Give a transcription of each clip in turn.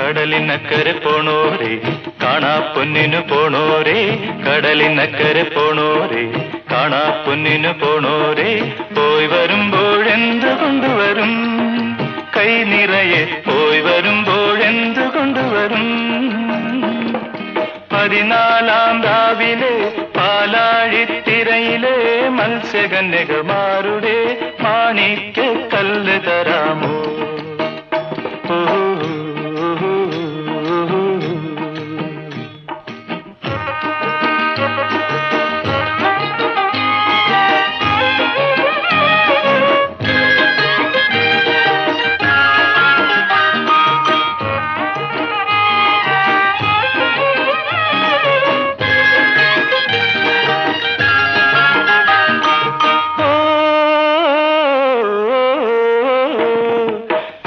കടലിനക്കരെ പോണോരേ, കാണാ പൊന്നിനു പോണോരേ, കടലിനക്കരെ പോണോരേ, കാണാ പൊന്നിനു പോണോരേ, പോയി വരുമ്പോഴെന്തു കൊണ്ടുവരും, കൈ നിറയെ പോയി വരുമ്പോഴെന്തു കൊണ്ടുവരും. 14-ാം രാവിലെ പാലാഴിത്തിരയിലെ മത്സ്യകന്യകമാരുടെ മാണിക്യ കല്ല് തരാമോ?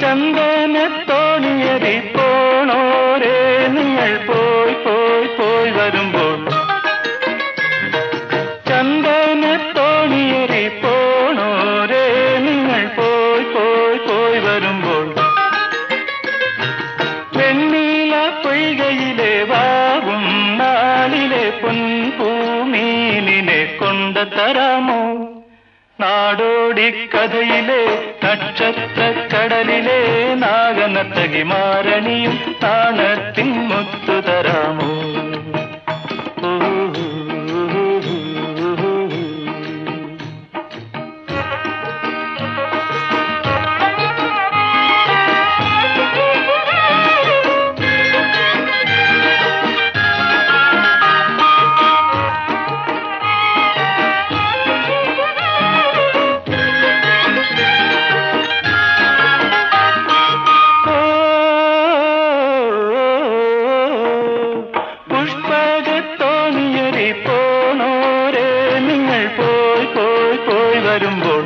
ചന്ദനത്തോണിയതി പോണോരേ, നിങ്ങൾ പോയി പോയി പോയി വരുമ്പോൾ, ചന്ദനത്തോണിയതി പോണോരേ, നിങ്ങൾ പോയി പോയി പോയി വരുമ്പോൾ, വെണ്ണീല പൊയ്കയിലെ വാവും നാളിലെ പൊൻപൂമീനിനെ കൊണ്ടു തരാമോ? നാടോടിക്കഥയിലെ നക്ഷത്രക്കടലിലെ നാഗനർത്തകിമാരണിയും താണത്തിൻ മുത്തു തരാമോ? പോണോരേ, നിങ്ങൾ പോയി പോയി പോയി വരുമ്പോൾ,